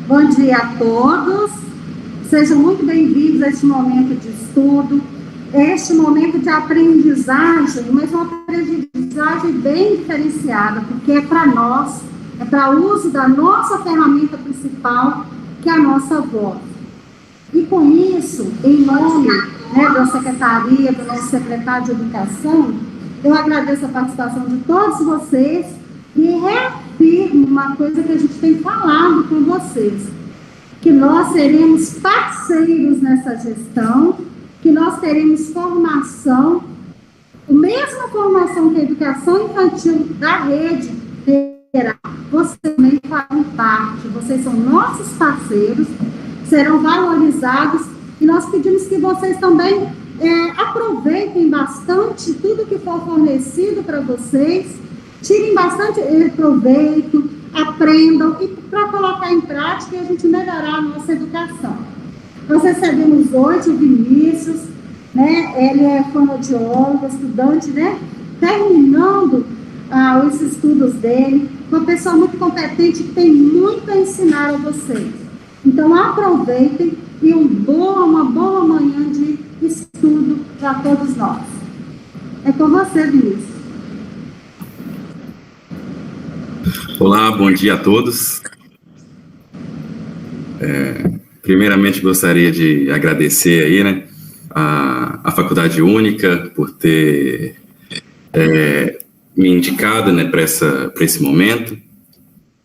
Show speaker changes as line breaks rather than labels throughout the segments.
Bom dia a todos, sejam muito bem-vindos a este momento de estudo, este momento de aprendizagem, mas uma aprendizagem bem diferenciada, porque é para nós, é para o uso da nossa ferramenta principal, que é a nossa voz. E com isso, em nome da Secretaria, do nosso secretário de Educação, eu agradeço a participação de todos vocês e reafirmo uma coisa que a gente tem falado com vocês, que nós seremos parceiros nessa gestão, que nós teremos formação, a mesma formação que a educação infantil da rede terá. Vocês também fazem parte, vocês são nossos parceiros, serão valorizados, e nós pedimos que vocês também aproveitem bastante tudo que for fornecido para vocês, tirem bastante proveito, aprendam, e para colocar em prática e a gente melhorar a nossa educação. Nós recebemos hoje o Vinícius, ele é fonoaudiólogo, estudante, terminando os estudos dele, uma pessoa muito competente que tem muito a ensinar a vocês. Então, aproveitem e uma boa manhã de estudo para todos nós. É com você, Vinícius.
Olá, bom dia a todos. Primeiramente, gostaria de agradecer aí, a Faculdade Única por ter me indicado, para esse momento,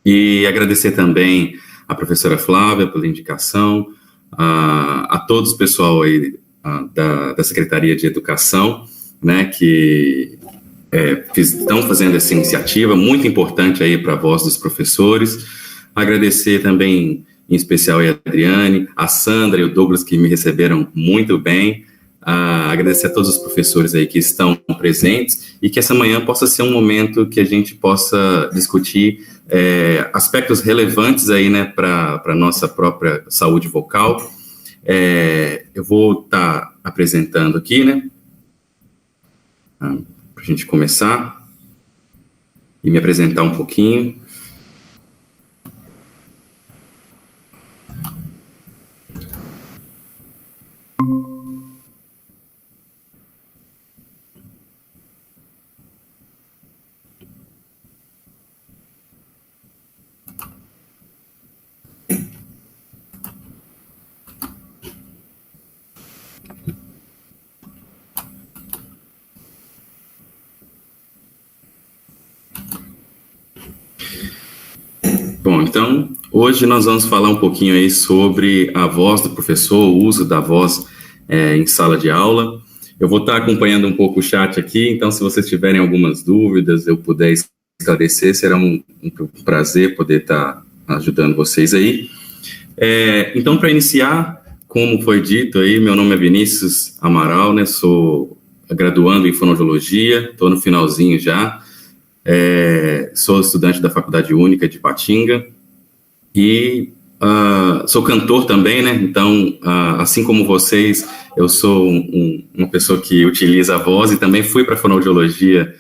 e agradecer também a professora Flávia pela indicação, a todos o pessoal aí da Secretaria de Educação, que estão fazendo essa iniciativa muito importante aí para a voz dos professores. Agradecer também, em especial, a Adriane, a Sandra e o Douglas, que me receberam muito bem. Agradecer a todos os professores aí que estão presentes, e que essa manhã possa ser um momento que a gente possa discutir aspectos relevantes aí, para a nossa própria saúde vocal. Eu vou estar apresentando aqui, para a gente começar e me apresentar um pouquinho. Bom, então, hoje nós vamos falar um pouquinho aí sobre a voz do professor, o uso da voz em sala de aula. Eu vou estar acompanhando um pouco o chat aqui, então se vocês tiverem algumas dúvidas, eu puder esclarecer, será um prazer poder estar ajudando vocês aí. Então, para iniciar, como foi dito aí, meu nome é Vinícius Amaral, sou graduando em fonoaudiologia, estou no finalzinho já. Sou estudante da Faculdade Única de Ipatinga e sou cantor também, então, assim como vocês, eu sou uma pessoa que utiliza a voz, e também fui para a fonoaudiologia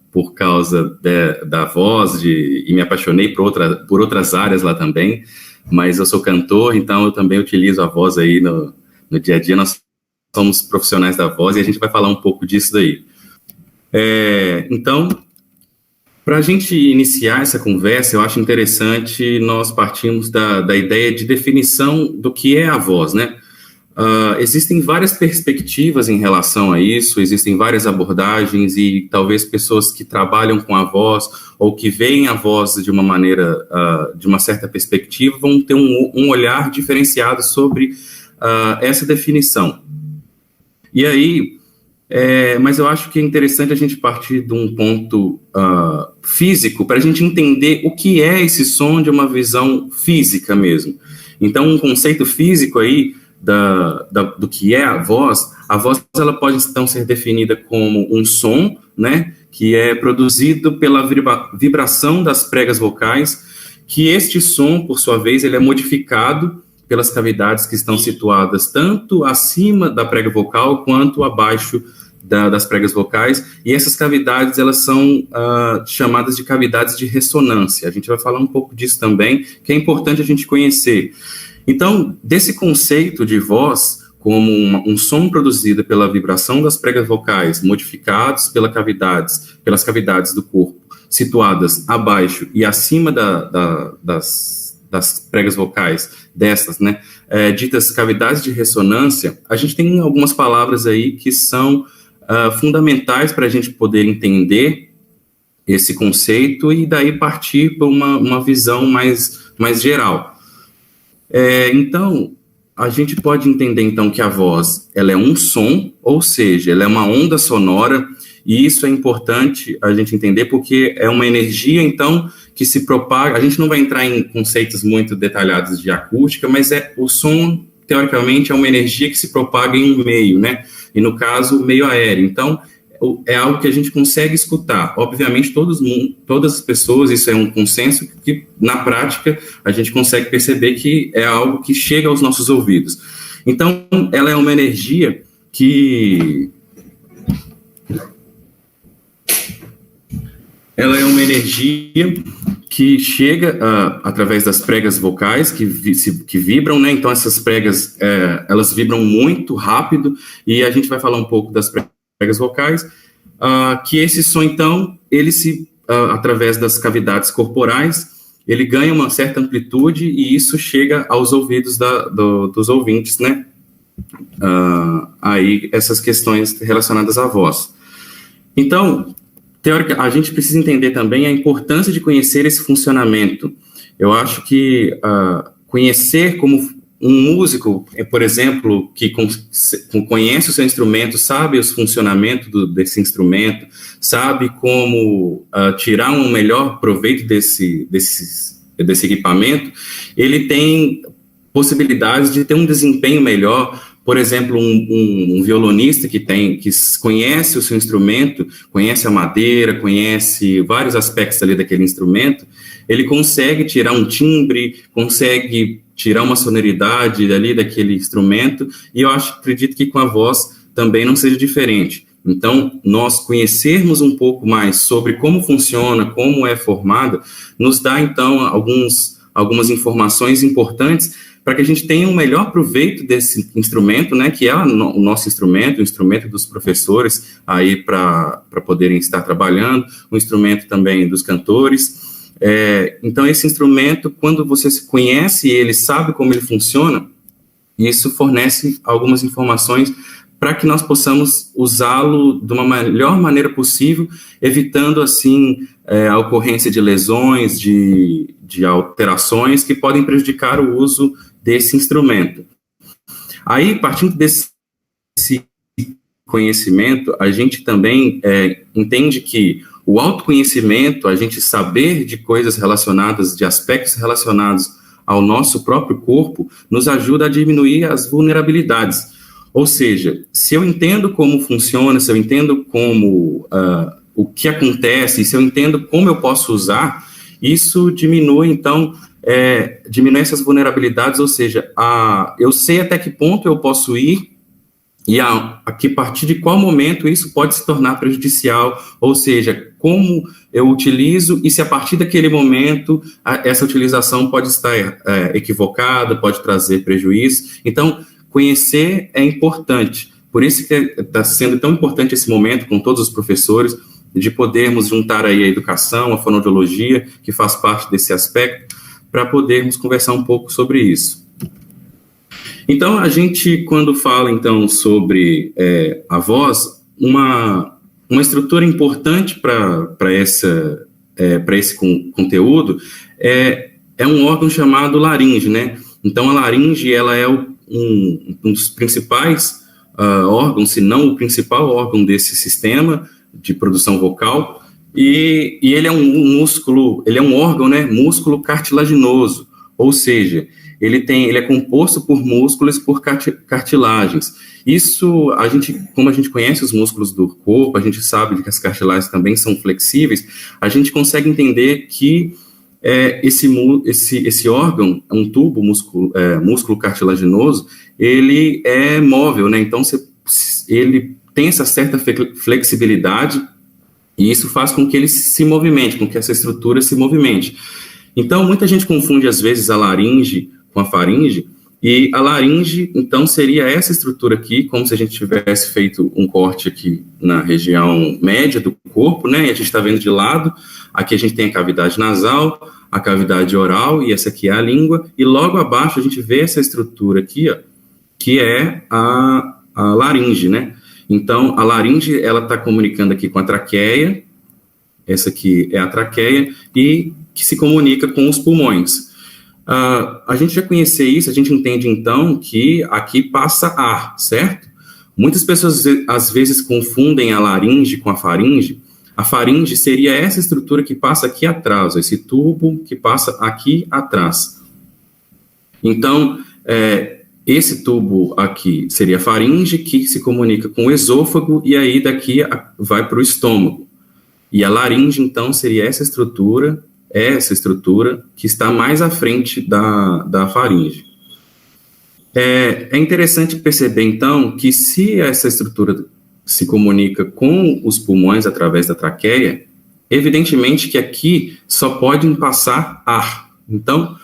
por causa da voz, e me apaixonei por outras áreas lá também, mas eu sou cantor, então eu também utilizo a voz aí no dia a dia. Nós somos profissionais da voz e a gente vai falar um pouco disso daí. Então, para a gente iniciar essa conversa, eu acho interessante nós partirmos da ideia de definição do que é a voz, existem várias perspectivas em relação a isso, existem várias abordagens, e talvez pessoas que trabalham com a voz ou que veem a voz de uma maneira, de uma certa perspectiva, vão ter um olhar diferenciado sobre essa definição. E aí, mas eu acho que é interessante a gente partir de um ponto físico, para a gente entender o que é esse som de uma visão física mesmo. Então, um conceito físico aí do que é a voz ela pode então ser definida como um som, que é produzido pela vibração das pregas vocais, que este som, por sua vez, ele é modificado pelas cavidades que estão situadas tanto acima da prega vocal quanto abaixo das pregas vocais, e essas cavidades, elas são chamadas de cavidades de ressonância. A gente vai falar um pouco disso também, que é importante a gente conhecer. Então, desse conceito de voz como um som produzido pela vibração das pregas vocais, modificados pelas cavidades do corpo, situadas abaixo e acima das pregas vocais, dessas, né, ditas cavidades de ressonância, a gente tem algumas palavras aí que são fundamentais para a gente poder entender esse conceito e daí partir para uma visão mais geral. Então, a gente pode entender, então, que a voz, ela é um som, ou seja, ela é uma onda sonora, e isso é importante a gente entender, porque é uma energia, então, que se propaga. A gente não vai entrar em conceitos muito detalhados de acústica, mas o som, teoricamente, é uma energia que se propaga em um meio, né? E, no caso, o meio aéreo. Então, é algo que a gente consegue escutar. Obviamente, todas as pessoas, isso é um consenso que, na prática, a gente consegue perceber que é algo que chega aos nossos ouvidos. Então, ela é uma energia que... chega através das pregas vocais que vibram, né? Então, essas pregas, elas vibram muito rápido, e a gente vai falar um pouco das pregas vocais, que esse som, então, ele através das cavidades corporais, ele ganha uma certa amplitude, e isso chega aos ouvidos dos ouvintes, né? Aí, essas questões relacionadas à voz. Então, a gente precisa entender também a importância de conhecer esse funcionamento. Eu acho que conhecer como um músico, por exemplo, que conhece o seu instrumento, sabe os funcionamentos desse instrumento, sabe como tirar um melhor proveito desse equipamento, ele tem possibilidades de ter um desempenho melhor. Por exemplo, um violonista que conhece o seu instrumento, conhece a madeira, conhece vários aspectos ali daquele instrumento, ele consegue tirar um timbre, consegue tirar uma sonoridade ali daquele instrumento, e eu acredito que com a voz também não seja diferente. Então, nós conhecermos um pouco mais sobre como funciona, como é formada, nos dá, então, algumas informações importantes para que a gente tenha um melhor proveito desse instrumento, né, que é o nosso instrumento, o instrumento dos professores aí para poderem estar trabalhando, o instrumento também dos cantores. Então, esse instrumento, quando você conhece ele, sabe como ele funciona, isso fornece algumas informações para que nós possamos usá-lo de uma melhor maneira possível, evitando, assim, a ocorrência de lesões, de alterações que podem prejudicar o uso desse instrumento. Aí, partindo desse conhecimento, a gente também entende que o autoconhecimento, a gente saber de coisas relacionadas, de aspectos relacionados ao nosso próprio corpo, nos ajuda a diminuir as vulnerabilidades. Ou seja, se eu entendo como funciona, se eu entendo como o que acontece, se eu entendo como eu posso usar, isso diminui, então, diminui essas vulnerabilidades, ou seja, eu sei até que ponto eu posso ir e a partir de qual momento isso pode se tornar prejudicial, ou seja, como eu utilizo e se a partir daquele momento essa utilização pode estar equivocada, pode trazer prejuízo. Então, conhecer é importante, por isso que está sendo tão importante esse momento com todos os professores, de podermos juntar aí a educação, a fonoaudiologia, que faz parte desse aspecto, para podermos conversar um pouco sobre isso. Então, a gente, quando fala, então, sobre a voz, uma estrutura importante para esse conteúdo é um órgão chamado laringe, né? Então, a laringe, ela é um dos principais órgãos, se não o principal órgão desse sistema de produção vocal, e ele é um músculo, ele é um órgão, né, músculo cartilaginoso, ou seja, ele é composto por músculos e por cartilagens. Isso, como a gente conhece os músculos do corpo, a gente sabe que as cartilagens também são flexíveis, a gente consegue entender que esse órgão, um tubo músculo cartilaginoso, ele é móvel, né? Então, ele tem essa certa flexibilidade, e isso faz com que ele se movimente, com que essa estrutura se movimente. Então, muita gente confunde, às vezes, a laringe com a faringe, e a laringe, então, seria essa estrutura aqui, como se a gente tivesse feito um corte aqui na região média do corpo, né, e a gente está vendo de lado, aqui a gente tem a cavidade nasal, a cavidade oral, e essa aqui é a língua, e logo abaixo a gente vê essa estrutura aqui, ó, que é a laringe, né? Então, a laringe, ela está comunicando aqui com a traqueia, essa aqui é a traqueia, e que se comunica com os pulmões. A gente já conhecia isso, a gente entende, então, que aqui passa ar, certo? Muitas pessoas, às vezes, confundem a laringe com a faringe. A faringe seria essa estrutura que passa aqui atrás, esse tubo que passa aqui atrás. Então, esse tubo aqui seria a faringe, que se comunica com o esôfago, e aí daqui vai para o estômago. E a laringe, então, seria essa estrutura que está mais à frente da faringe. É interessante perceber, então, que se essa estrutura se comunica com os pulmões através da traqueia, evidentemente que aqui só pode passar ar. Então,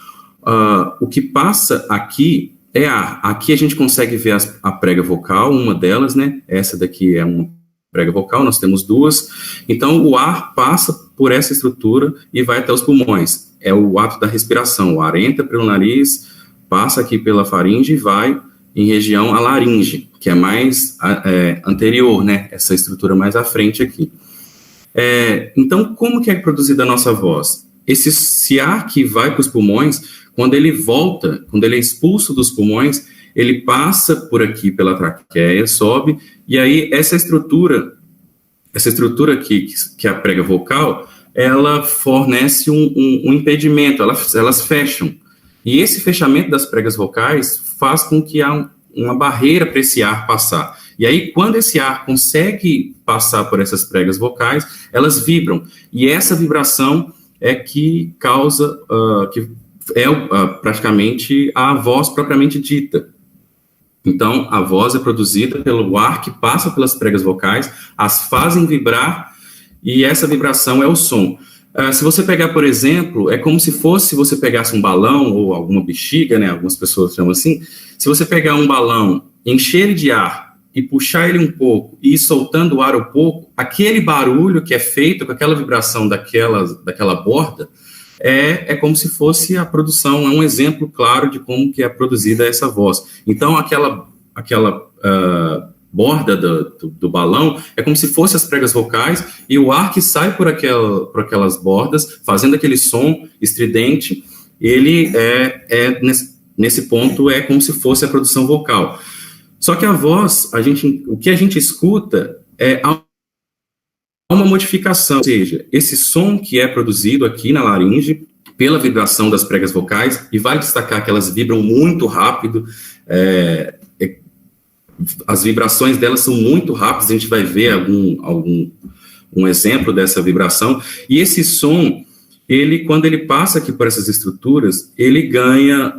o que passa aqui é ar. Aqui a gente consegue ver a prega vocal, uma delas, né? Essa daqui é uma prega vocal, nós temos duas. Então, o ar passa por essa estrutura e vai até os pulmões. É o ato da respiração. O ar entra pelo nariz, passa aqui pela faringe e vai em região a laringe, que é mais anterior, né? Essa estrutura mais à frente aqui. Então, como que é produzida a nossa voz? Esse ar que vai para os pulmões, quando ele volta, quando ele é expulso dos pulmões, ele passa por aqui pela traqueia, sobe, e aí essa estrutura aqui, que é a prega vocal, ela fornece um impedimento, elas fecham. E esse fechamento das pregas vocais faz com que há uma barreira para esse ar passar. E aí, quando esse ar consegue passar por essas pregas vocais, elas vibram. E essa vibração é que causa, praticamente a voz propriamente dita. Então, a voz é produzida pelo ar que passa pelas pregas vocais, as fazem vibrar, e essa vibração é o som. Se você pegar, por exemplo, é como se você pegasse um balão ou alguma bexiga, né? Algumas pessoas chamam assim. Se você pegar um balão, encher ele de ar e puxar ele um pouco e ir soltando o ar um pouco, aquele barulho que é feito com aquela vibração daquela borda é como se fosse a produção, é um exemplo claro de como que é produzida essa voz. Então, aquela borda do balão é como se fosse as pregas vocais, e o ar que sai por aquelas bordas, fazendo aquele som estridente, ele nesse ponto é como se fosse a produção vocal. Só que a voz, o que a gente escuta é uma modificação, ou seja, esse som que é produzido aqui na laringe pela vibração das pregas vocais, e vale destacar que elas vibram muito rápido, as vibrações delas são muito rápidas, a gente vai ver um exemplo dessa vibração, e esse som, quando ele passa aqui por essas estruturas, ele ganha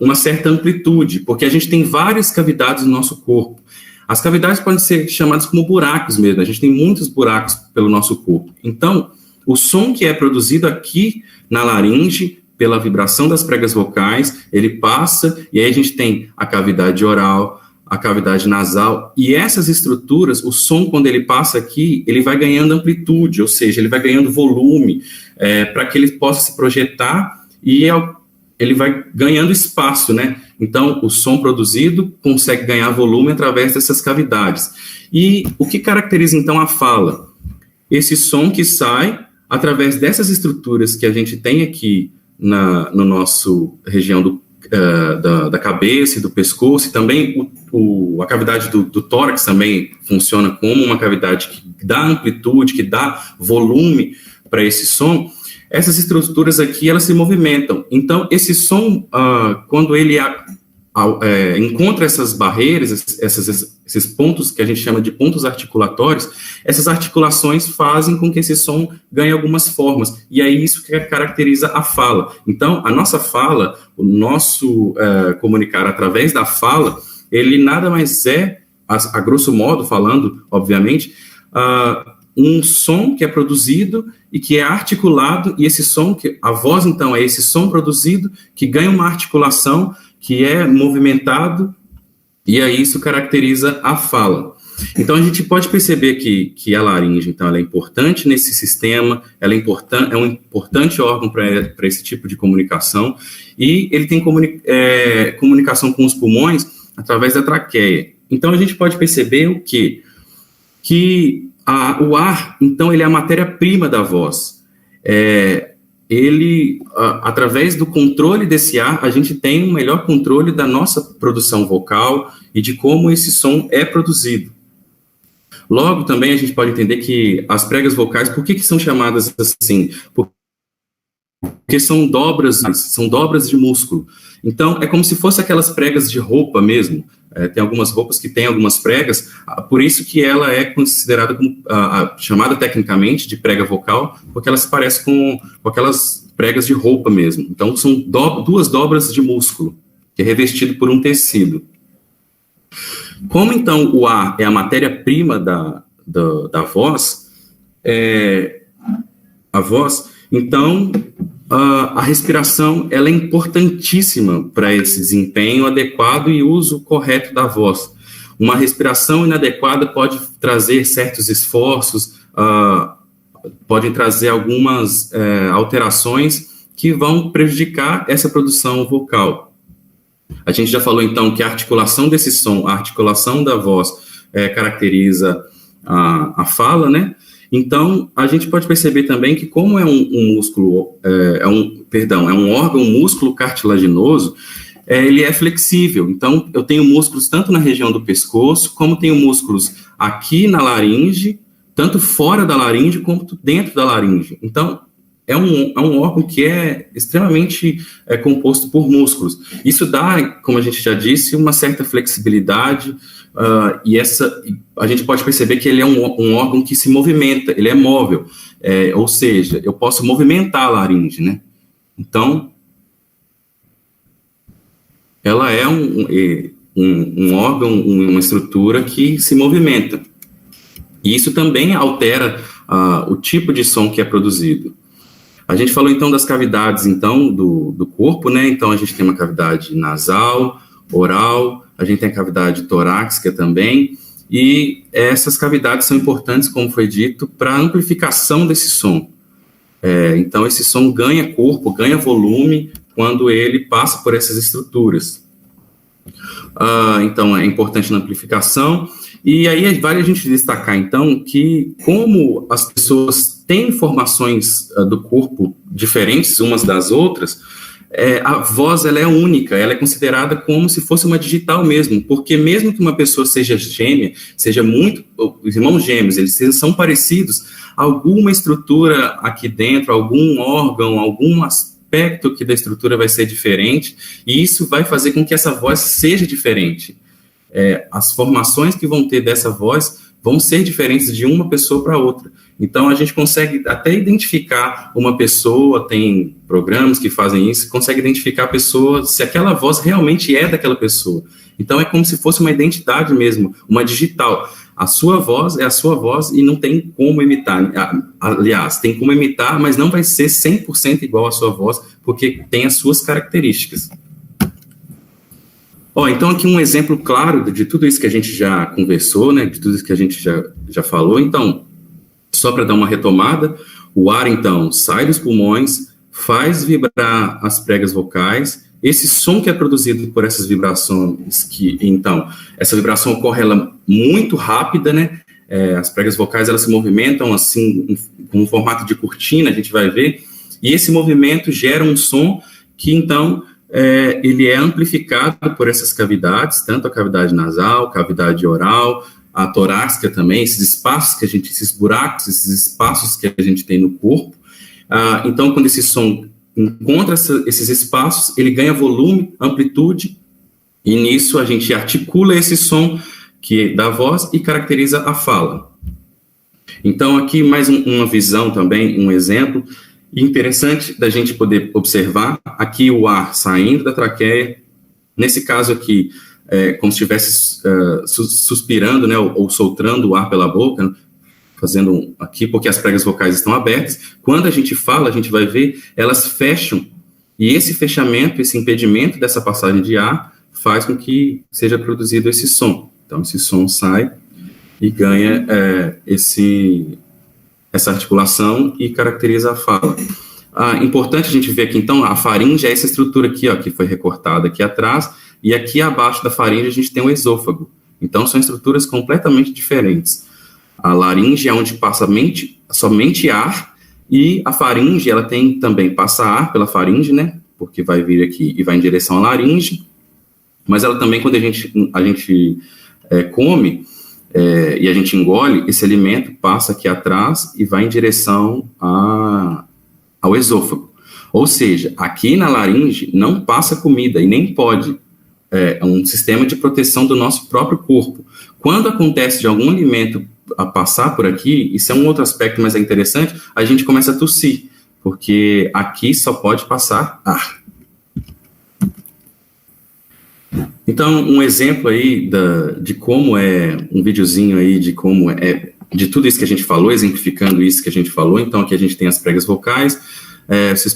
uma certa amplitude, porque a gente tem várias cavidades no nosso corpo. As cavidades podem ser chamadas como buracos mesmo, a gente tem muitos buracos pelo nosso corpo. Então, o som que é produzido aqui na laringe, pela vibração das pregas vocais, ele passa, e aí a gente tem a cavidade oral, a cavidade nasal, e essas estruturas, o som, quando ele passa aqui, ele vai ganhando amplitude, ou seja, ele vai ganhando volume, para que ele possa se projetar, e ele vai ganhando espaço, né? Então, o som produzido consegue ganhar volume através dessas cavidades. E o que caracteriza, então, a fala? Esse som que sai através dessas estruturas que a gente tem aqui no nosso região da cabeça e do pescoço, e também a cavidade do tórax também funciona como uma cavidade que dá amplitude, que dá volume para esse som. Essas estruturas aqui, elas se movimentam. Então, esse som, quando ele encontra essas barreiras, esses pontos que a gente chama de pontos articulatórios, essas articulações fazem com que esse som ganhe algumas formas. E é isso que caracteriza a fala. Então, a nossa fala, o nosso comunicar através da fala, ele nada mais é a grosso modo falando, obviamente, um som que é produzido e que é articulado, e esse som, a voz, então, é esse som produzido que ganha uma articulação, que é movimentado, e aí isso caracteriza a fala. Então, a gente pode perceber que a laringe, então, ela é importante nesse sistema, ela é um importante órgão para esse tipo de comunicação, e ele tem comunicação com os pulmões através da traqueia. Então, a gente pode perceber o quê? Que o ar, então, ele é a matéria-prima da voz. Através do controle desse ar, a gente tem um melhor controle da nossa produção vocal e de como esse som é produzido. Logo, também, a gente pode entender que as pregas vocais, por que são chamadas assim? Porque são dobras de músculo. Então, é como se fosse aquelas pregas de roupa mesmo. Tem algumas roupas que têm algumas pregas, por isso que ela é considerada como, chamada tecnicamente de prega vocal, porque ela se parece com aquelas pregas de roupa mesmo. Então, são duas dobras de músculo, que é revestido por um tecido. Como, então, o ar é a matéria-prima da voz, então, a respiração ela é importantíssima para esse desempenho adequado e uso correto da voz. Uma respiração inadequada pode trazer certos esforços, pode trazer algumas alterações que vão prejudicar essa produção vocal. A gente já falou, então, que a articulação desse som, a articulação da voz, caracteriza a fala, né? Então, a gente pode perceber também que como é um músculo, é um órgão músculo cartilaginoso, ele é flexível. Então, eu tenho músculos tanto na região do pescoço, como tenho músculos aqui na laringe, tanto fora da laringe, quanto dentro da laringe. Então, é um órgão que é extremamente composto por músculos. Isso dá, como a gente já disse, uma certa flexibilidade, e a gente pode perceber que ele é um órgão que se movimenta, ele é móvel, ou seja, eu posso movimentar a laringe, né? Então, ela é um órgão, uma estrutura que se movimenta. E isso também altera o tipo de som que é produzido. A gente falou, então, das cavidades, então, do corpo, né? Então, a gente tem uma cavidade nasal, oral, a gente tem a cavidade torácica também, e essas cavidades são importantes, como foi dito, para a amplificação desse som. Então, esse som ganha corpo, ganha volume, quando ele passa por essas estruturas. Então, é importante na amplificação. E aí vale a gente destacar, então, que como as pessoas têm informações do corpo diferentes umas das outras, a voz ela é única, ela é considerada como se fosse uma digital mesmo, porque mesmo que uma pessoa seja gêmea, os irmãos gêmeos, eles são parecidos, alguma estrutura aqui dentro, algum órgão, algum aspecto que da estrutura vai ser diferente, e isso vai fazer com que essa voz seja diferente. As formações que vão ter dessa voz vão ser diferentes de uma pessoa para outra. Então, a gente consegue até identificar uma pessoa, tem programas que fazem isso, consegue identificar a pessoa, se aquela voz realmente é daquela pessoa. Então, é como se fosse uma identidade mesmo, uma digital. A sua voz é a sua voz e não tem como imitar. Aliás, tem como imitar, mas não vai ser 100% igual à sua voz, porque tem as suas características. Então, aqui um exemplo claro de tudo isso que a gente já conversou, né, de tudo isso que a gente já falou. Então, só para dar uma retomada, o ar, então, sai dos pulmões, faz vibrar as pregas vocais, esse som que é produzido por essas vibrações, então, essa vibração ocorre ela muito rápida, né, as pregas vocais, elas se movimentam, assim, com um formato de cortina, a gente vai ver, e esse movimento gera um som que, então, ele é amplificado por essas cavidades, tanto a cavidade nasal, cavidade oral, a torácica também, esses buracos, esses espaços que a gente tem no corpo. Então, quando esse som encontra esses espaços, ele ganha volume, amplitude, e nisso a gente articula esse som da voz e caracteriza a fala. Então, aqui mais uma visão também, um exemplo interessante da gente poder observar, aqui o ar saindo da traqueia, nesse caso aqui, como se estivesse suspirando, né, ou soltando o ar pela boca, né, fazendo aqui, porque as pregas vocais estão abertas. Quando a gente fala, a gente vai ver, elas fecham, e esse fechamento, esse impedimento dessa passagem de ar, faz com que seja produzido esse som. Então, esse som sai e ganha essa articulação e caracteriza a fala. Importante a gente ver aqui, então, a faringe é essa estrutura aqui, ó, que foi recortada aqui atrás, e aqui abaixo da faringe a gente tem o esôfago. Então, são estruturas completamente diferentes. A laringe é onde passa somente ar, e a faringe, ela tem também, passa ar pela faringe, né, porque vai vir aqui e vai em direção à laringe, mas ela também, quando a gente come e a gente engole, esse alimento passa aqui atrás e vai em direção ao esôfago. Ou seja, aqui na laringe não passa comida e nem pode. É um sistema de proteção do nosso próprio corpo. Quando acontece de algum alimento a passar por aqui, isso é um outro aspecto, mas é interessante, a gente começa a tossir, porque aqui só pode passar ar. Então, um exemplo aí de como um videozinho aí de como de tudo isso que a gente falou, exemplificando isso que a gente falou. Então, aqui a gente tem as pregas vocais, vocês